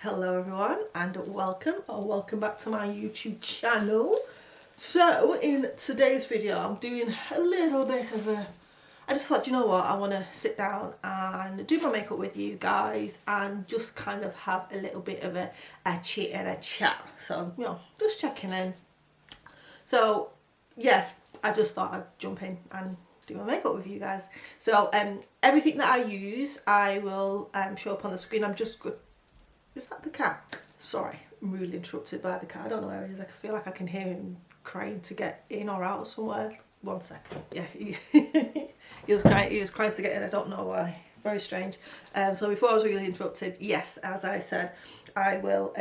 Hello everyone and welcome back to my YouTube channel. So in today's video I'm doing a little bit of I just thought, you know what, I want to sit down and do my makeup with you guys and just kind of have a little bit of a chit and a chat. So, you know, just checking in. So yeah, I just thought I'd jump in and do my makeup with you guys. So everything that I use I will show up on the screen. I'm just good. Is that the cat? Sorry, I'm really interrupted by the cat. I don't know where he is. I feel like I can hear him crying to get in or out somewhere. 1 second. Yeah, he was crying to get in. I don't know why. Very strange. So before I was really interrupted, yes, as I said, I will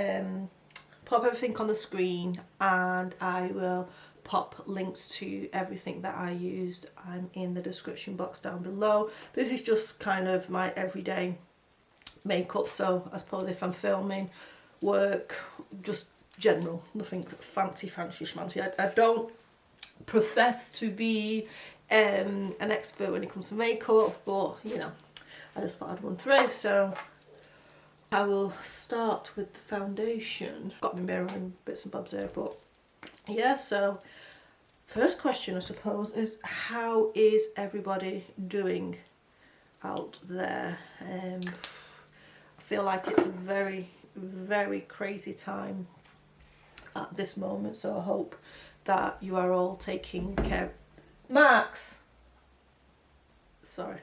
pop everything on the screen and I will pop links to everything that I used. I'm in the description box down below. This is just kind of my everyday makeup, so I suppose if I'm filming, work, just general, nothing fancy schmancy. I don't profess to be an expert when it comes to makeup, but you know, I just thought I'd run through. So I will start with the foundation. Got my mirror and bits and bobs there, but yeah. So first question, I suppose, is how is everybody doing out there? I feel like it's a very, very crazy time at this moment, so I hope that you are all taking care. Max! Sorry.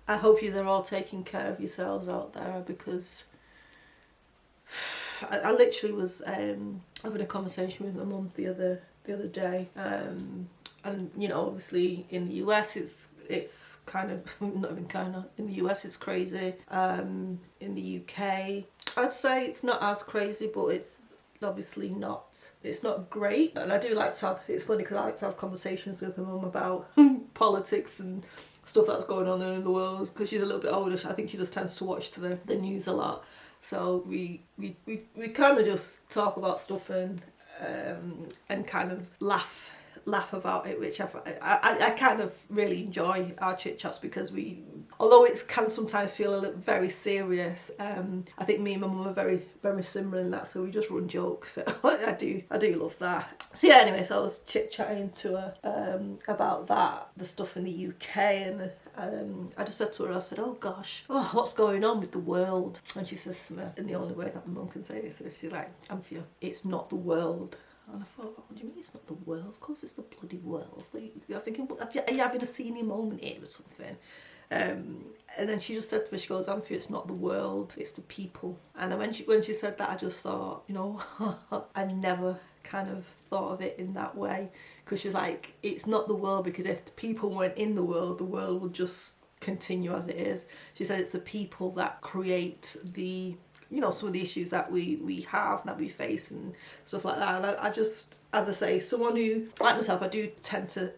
I hope you're all taking care of yourselves out there, because I literally was having a conversation with my mum the other day, and you know, obviously in the US it's kind of, not even kind of, in the US it's crazy. In the UK I'd say it's not as crazy, but it's obviously not, it's not great. And I do like to have, it's funny because I like to have conversations with my mum about politics and stuff that's going on in the world, because she's a little bit older. I think she just tends to watch the news a lot, so we kind of just talk about stuff and kind of laugh about it, which I kind of really enjoy our chit chats, because although it can sometimes feel a little very serious, I think me and my mum are very, very similar in that, so we just run jokes. So I do love that. So yeah, anyway, so I was chit chatting to her about that, the stuff in the UK, and I just said to her, I said, oh gosh, what's going on with the world? And she says to me, in the only way that my mum can say this, she's like, Anthea, it's not the world. And I thought, what do you mean it's not the world? Of course it's the bloody world. I'm thinking, are you having a senior moment here or something? And then she just said to me, she goes, Anthea, it's not the world, it's the people. And then when she said that, I just thought, you know, I never kind of thought of it in that way. Because she's like, it's not the world, because if the people weren't in the world would just continue as it is. She said it's the people that create the, you know, some of the issues that we have, that we face and stuff like that. And I just, as I say, someone who, like myself, I do tend to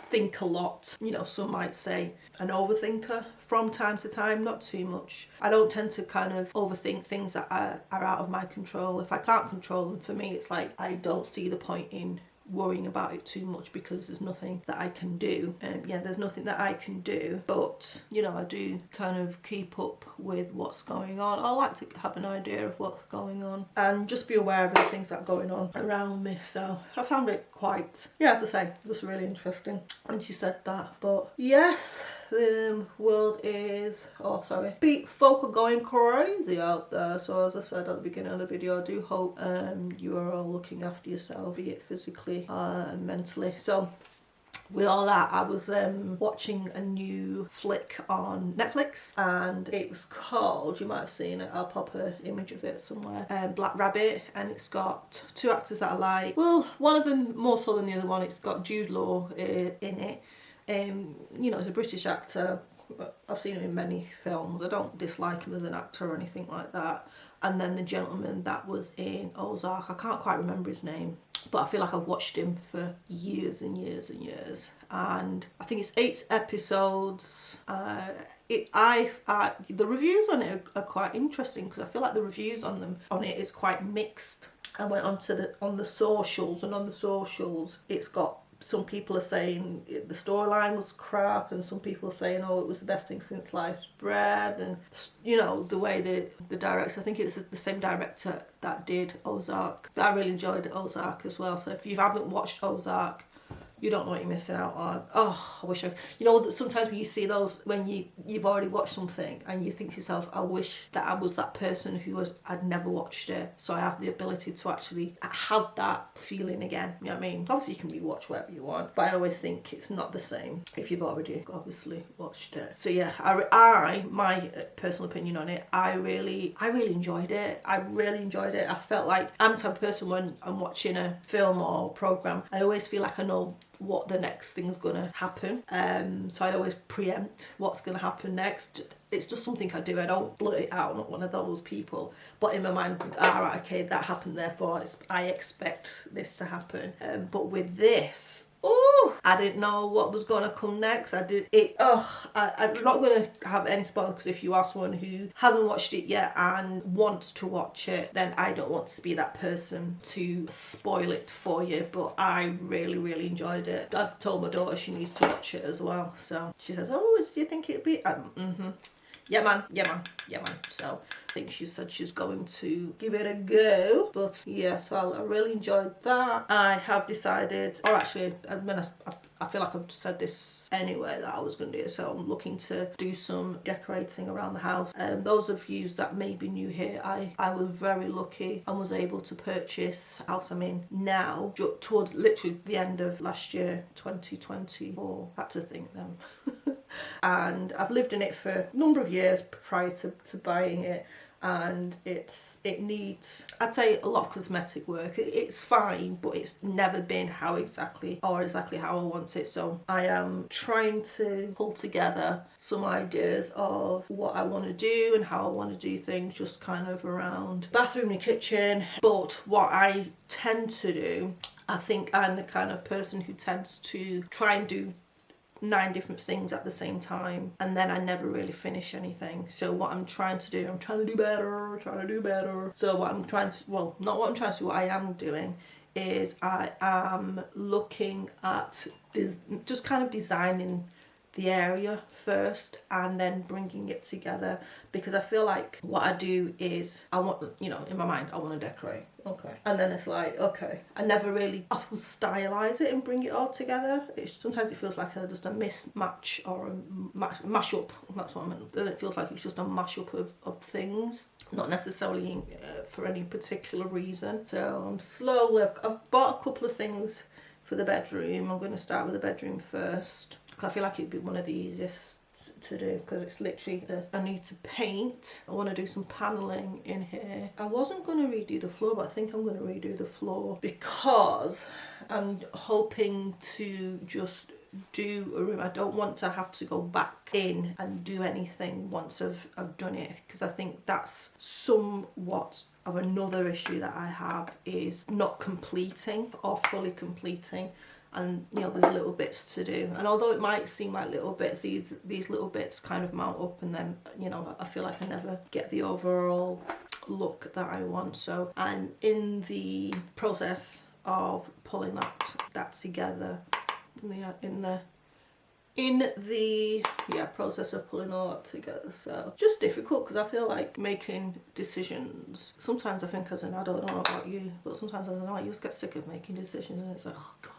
think a lot. You know, some might say an overthinker from time to time, not too much. I don't tend to kind of overthink things that are out of my control. If I can't control them, for me it's like I don't see the point in worrying about it too much, because there's nothing that I can do. Yeah, there's nothing that I can do, but you know, I do kind of keep up with what's going on. I like to have an idea of what's going on and just be aware of the things that are going on around me. So I found it quite, yeah, as I say, just really interesting when she said that. But yes, the world is, folk are going crazy out there. So as I said at the beginning of the video, I do hope you are all looking after yourself, be it physically and mentally. So with all that, I was watching a new flick on Netflix, and it was called, you might have seen it, I'll pop an image of it somewhere, Black Rabbit, and it's got two actors that I like. Well, one of them more so than the other one. It's got Jude Law in it. You know, he's a British actor. I've seen him in many films. I don't dislike him as an actor or anything like that. And then the gentleman that was in Ozark, I can't quite remember his name, but I feel like I've watched him for years and years and years. And I think it's 8 episodes. The reviews on it are quite interesting, because I feel like the reviews on it is quite mixed. I went on the socials, and on the socials it's got some people are saying the storyline was crap, and some people are saying, oh, it was the best thing since sliced bread. And you know, the way the director, I think it was the same director that did Ozark. But I really enjoyed Ozark as well. So if you haven't watched Ozark, you don't know what you're missing out on. Oh, I wish you know, sometimes when you see those, when you've already watched something and you think to yourself, I wish that I was that person who I'd never watched it, so I have the ability to actually have that feeling again. You know what I mean? Obviously you can rewatch whatever you want, but I always think it's not the same if you've already obviously watched it. So yeah, my personal opinion on it, I really enjoyed it. I really enjoyed it. I felt like I'm the type of person, when I'm watching a film or program, I always feel like I know what the next thing's gonna happen, so I always preempt what's gonna happen next. It's just something I do. I don't blurt it out. I'm not one of those people, but in my mind I think, all right, okay, that happened, therefore I expect this to happen. But with this, oh, I didn't know what was going to come next. I'm not going to have any spoilers, because if you are someone who hasn't watched it yet and wants to watch it, then I don't want to be that person to spoil it for you. But I really enjoyed it. I told my daughter she needs to watch it as well, so she says, oh, do you think it'd be yeah man. So I think she said she's going to give it a go. But yeah, so I really enjoyed that. I have decided, or actually, I feel like I've said this anyway, that I was going to do it. So I'm looking to do some decorating around the house. Those of you that may be new here, I was very lucky and was able to purchase the house I'm in now towards literally the end of last year, 2024. Had to think then. And I've lived in it for a number of years prior to buying it, and it needs, I'd say, a lot of cosmetic work. It's fine, but it's never been exactly how I want it. So I am trying to pull together some ideas of what I want to do and how I want to do things, just kind of around bathroom and kitchen. But what I tend to do, I think I'm the kind of person who tends to try and do 9 different things at the same time, and then I never really finish anything. So what I'm trying to do, trying to do better. So what I am doing is I am looking at just kind of designing the area first and then bringing it together, because I feel like what I do is I want, you know, in my mind I want to decorate, okay, and then it's like, okay, I never really will stylize it and bring it all together. Sometimes it feels like just a mismatch or a mashup. That's what I meant. Then it feels like it's just a mashup of things, not necessarily for any particular reason. So I'm slowly, I've bought a couple of things for the bedroom. I'm going to start with the bedroom first. I feel like it'd be one of the easiest to do, because it's literally I need to paint. I want to do some paneling in here. I wasn't going to redo the floor, but I think I'm going to redo the floor, because I'm hoping to just do a room. I don't want to have to go back in and do anything once I've done it, because I think that's somewhat of another issue that I have, is not completing or fully completing. And you know, there's little bits to do, and although it might seem like little bits, these little bits kind of mount up, and then, you know, I feel like I never get the overall look that I want. So I'm in the process of pulling that together, process of pulling all that together. So just difficult, because I feel like making decisions, sometimes I think as an adult, I don't know about you, but sometimes as an adult you just get sick of making decisions, and it's like, oh god,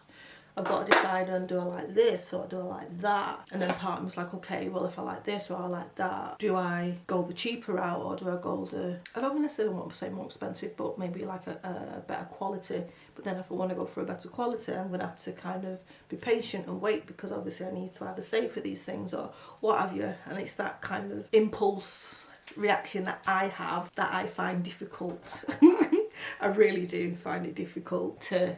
I've got to decide, and do I like this or do I like that? And then part of me's like, okay, well, if I like this or I like that, do I go the cheaper route, or do I go I don't necessarily want to say more expensive, but maybe like a better quality. But then if I want to go for a better quality, I'm going to have to kind of be patient and wait, because obviously I need to either save for these things or what have you. And it's that kind of impulse reaction that I have that I find difficult. I really do find it difficult to,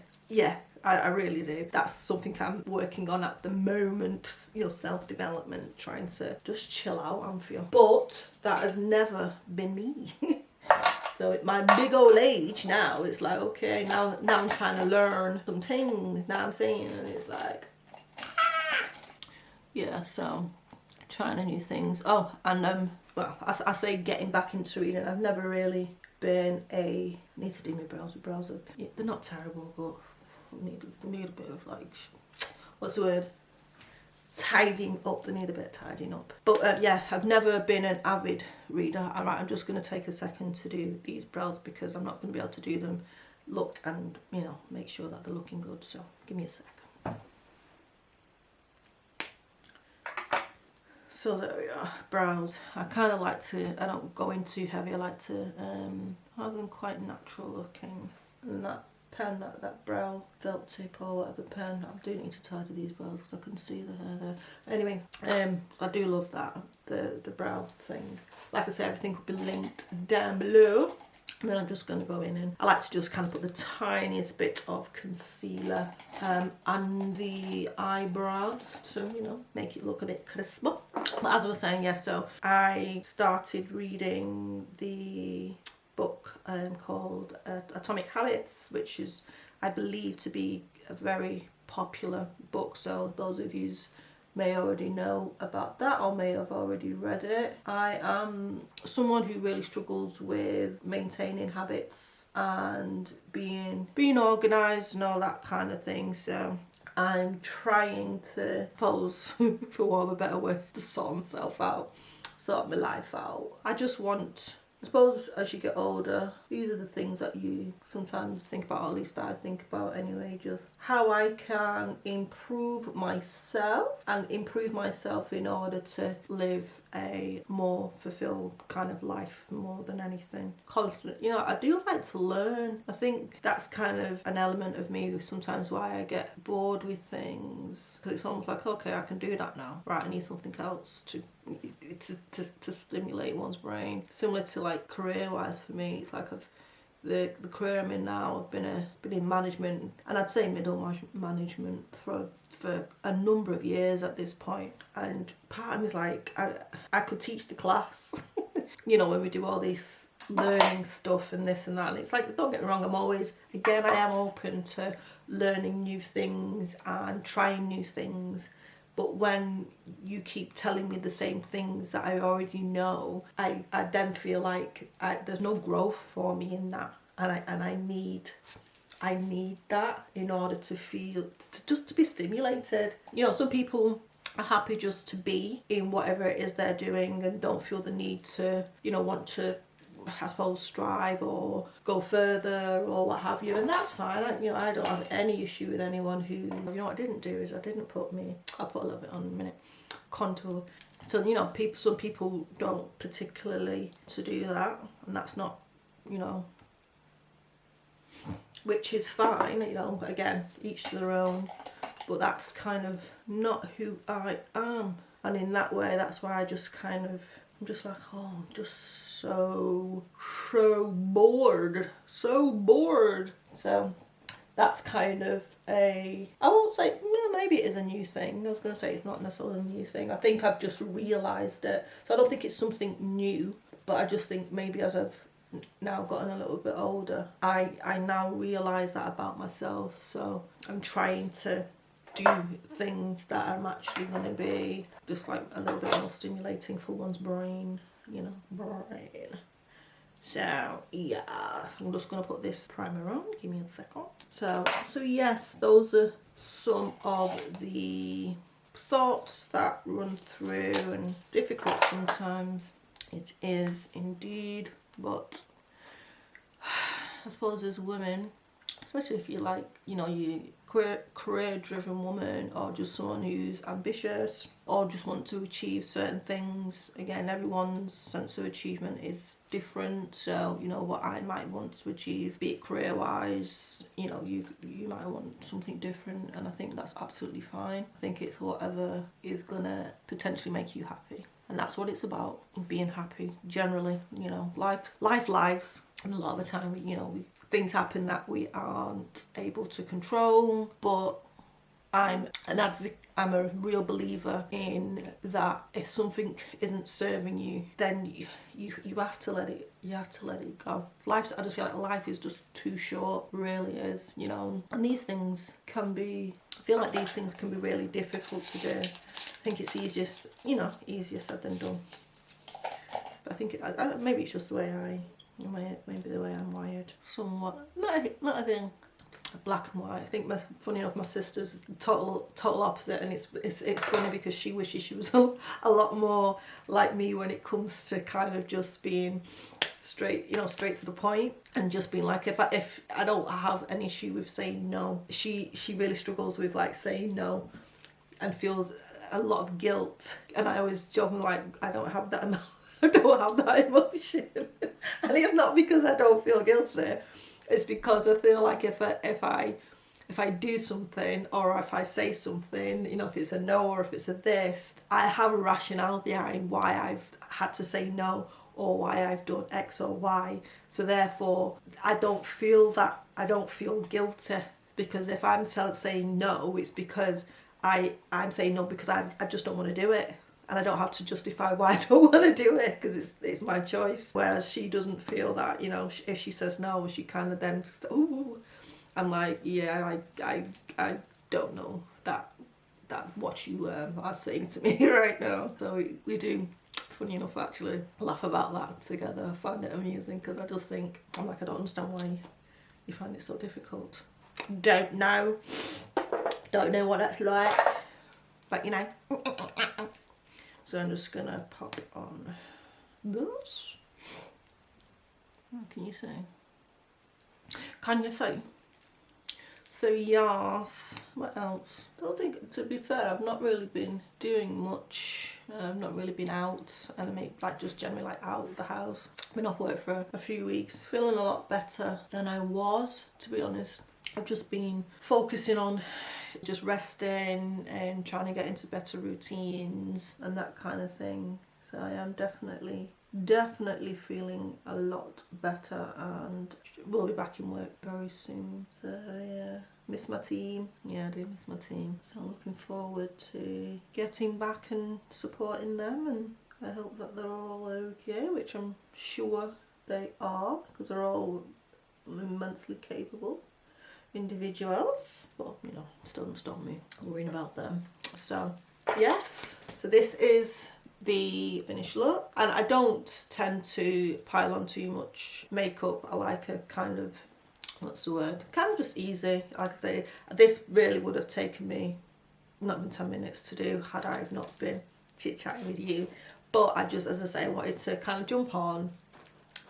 I really do. That's something I'm working on at the moment, you know, self-development, trying to just chill out and feel. But that has never been me. So at my big old age now, it's like, okay, now I'm trying to learn some things, now I'm saying, and it's like, yeah, so trying new things. Oh, and well, I say getting back into reading. I've never really been I need to do my browser. Yeah, they're not terrible, but need a bit of like what's the word? Tidying up. They need a bit of tidying up. But yeah, I've never been an avid reader. I'm just going to take a second to do these brows because I'm not going to be able to do them, look and, you know, make sure that they're looking good. So give me a sec. So there we are, brows. I kind of like to, I don't go in too heavy. I like to have them quite natural looking. And that pen, that brow felt tip or whatever pen, I do need to tidy these brows because I can see the hair there. Anyway, I do love that, the brow thing. Like I said, everything could be linked down below. And then I'm just going to go in and I like to just kind of put the tiniest bit of concealer and the eyebrows to, you know, make it look a bit crisper. But as I was saying, yeah, so I started reading the book called Atomic Habits, which is, I believe, to be a very popular book. So those of you may already know about that or may have already read it. I am someone who really struggles with maintaining habits and being organised and all that kind of thing. So I'm trying to, pose for want of a better word, to sort myself out, sort my life out. I just want, I suppose as you get older, these are the things that you sometimes think about, or at least I think about anyway, just how I can improve myself and improve myself in order to live a more fulfilled kind of life more than anything. Constant, you know, I do like to learn. I think that's kind of an element of me sometimes why I get bored with things, because it's almost like, okay, I can do that now, right, I need something else to stimulate one's brain. Similar to like career wise for me, it's like the career I'm in now, I've been in management, and I'd say middle management for a number of years at this point, and part of me is like, I could teach the class. You know, when we do all this learning stuff and this and that, and it's like, don't get me wrong, I'm always, again, I am open to learning new things and trying new things. But when you keep telling me the same things that I already know, I then feel like there's no growth for me in that, and I need that in order to feel, just to be stimulated. You know, some people are happy just to be in whatever it is they're doing and don't feel the need to, you know, want to, I suppose, strive or go further or what have you, and that's fine. I don't have any issue with anyone who, you know, what I didn't do is I didn't put I'll put a little bit on in a minute, contour. So, you know, some people don't particularly to do that, and that's not, you know, which is fine, you know, again, each to their own, but that's kind of not who I am. And in that way, that's why I just kind of, I'm just like, oh, I'm just so bored. So that's kind of I won't say, maybe it is a new thing. I was going to say it's not necessarily a new thing. I think I've just realised it. So I don't think it's something new, but I just think maybe as I've now gotten a little bit older, I now realise that about myself. So I'm trying to do things that are actually going to be just like a little bit more stimulating for one's brain, you know, brain. So yeah, I'm just going to put this primer on, give me a second. So yes, those are some of the thoughts that run through, and difficult sometimes it is indeed, but I suppose as women, especially if you're like, you know, you career driven woman, or just someone who's ambitious or just want to achieve certain things. Again, everyone's sense of achievement is different, so you know what I might want to achieve, be it career wise, you know, you might want something different, and I think that's absolutely fine. I think it's whatever is gonna potentially make you happy, and that's what it's about, being happy generally. You know, life lives, and a lot of the time, you know, things happen that we aren't able to control, but I'm a real believer in that if something isn't serving you, then you have to let it go. I just feel like life is just too short, really is, you know, and these things can be, I feel like these things can be really difficult to do. I think it's easier said than done, but I think maybe it's just the way maybe the way I'm wired somewhat. Not a thing. black and white. I think funny enough, my sister's total opposite, and it's funny because she wishes she was a lot more like me when it comes to kind of just being straight, you know, straight to the point, and just being like, if I don't have an issue with saying no, she really struggles with like saying no and feels a lot of guilt. And I always joke like, I don't have that emotion. And it's not because I don't feel guilty, it's because I feel like if I do something, or if I say something, you know, if it's a no or if it's a this, I have a rationale behind why I've had to say no, or why I've done X or Y. So therefore, I don't feel guilty, because if I'm saying no, it's because I'm saying no because I just don't want to do it. And I don't have to justify why I don't want to do it, because it's my choice. Whereas she doesn't feel that, you know, if she says no, she kind of then, ooh, I'm like, yeah, I don't know that what you are saying to me right now. So we do, funny enough, actually laugh about that together. I find it amusing, because I just think, I'm like, I don't understand why you find it so difficult. Don't know what that's like, but you know. So I'm just gonna pop on this. What can you see? Can you see? So yes, what else? I don't think, to be fair, I've not really been doing much. I've not really been out, and I mean, like, just generally like out of the house. I've been off work for a few weeks, feeling a lot better than I was, to be honest. I've just been focusing on just resting and trying to get into better routines and that kind of thing. So I am definitely feeling a lot better, and we'll be back in work very soon. So yeah, miss my team. Yeah, I do miss my team. So I'm looking forward to getting back and supporting them, and I hope that they're all okay, which I'm sure they are, because they're all immensely capable individuals, but you know, still doesn't stop me worrying about them. So yes, so this is the finished look, and I don't tend to pile on too much makeup. I like a kind of, what's the word, kind of just easy. Like I say, this really would have taken me not even 10 minutes to do had I not been chit-chatting with you. But I just, as I say, I wanted to kind of jump on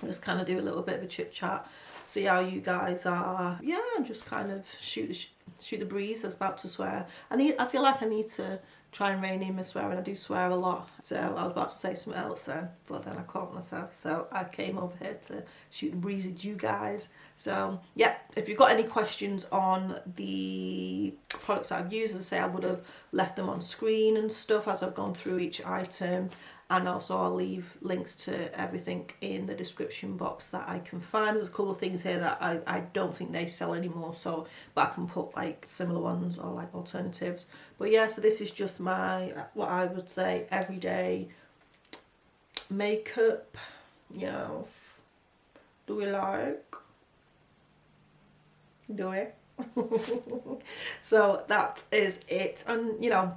and just kind of do a little bit of a chit-chat, see how you guys are. Yeah, and just kind of shoot the breeze. I was about to swear. I feel like I need to try and rein in my swearing. I do swear a lot. So I was about to say something else then, but then I caught myself. So I came over here to shoot the breeze with you guys. So yeah, if you've got any questions on the products that I've used, as I say, I would have left them on screen and stuff as I've gone through each item. And also I'll leave links to everything in the description box that I can find. There's a couple of things here that I don't think they sell anymore, so, but I can put like similar ones or like alternatives. But yeah, so this is just my, what I would say, everyday makeup. Yeah, do we like? Do we? So that is it. And you know,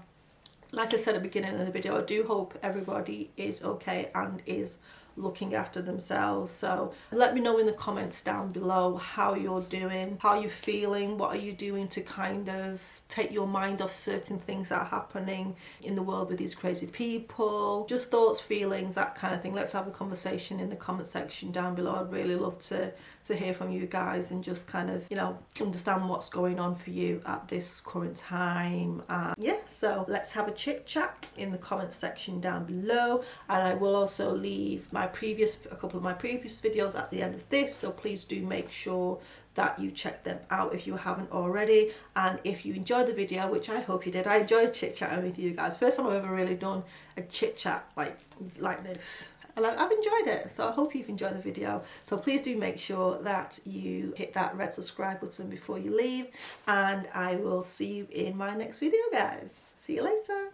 like I said at the beginning of the video, I do hope everybody is okay and is looking after themselves. So let me know in the comments down below how you're doing, how you're feeling, what are you doing to kind of take your mind off certain things that are happening in the world with these crazy people. Just thoughts, feelings, that kind of thing. Let's have a conversation in the comment section down below. I'd really love to hear from you guys and just kind of, you know, understand what's going on for you at this current time. Yeah, so let's have a chit chat in the comment section down below, and I will also leave a couple of my previous videos at the end of this, so please do make sure that you check them out if you haven't already. And if you enjoyed the video, which I hope you did, I enjoyed chit chatting with you guys. First time I've ever really done a chit chat like this, and I've enjoyed it, so I hope you've enjoyed the video. So please do make sure that you hit that red subscribe button before you leave, and I will see you in my next video, guys. See you later.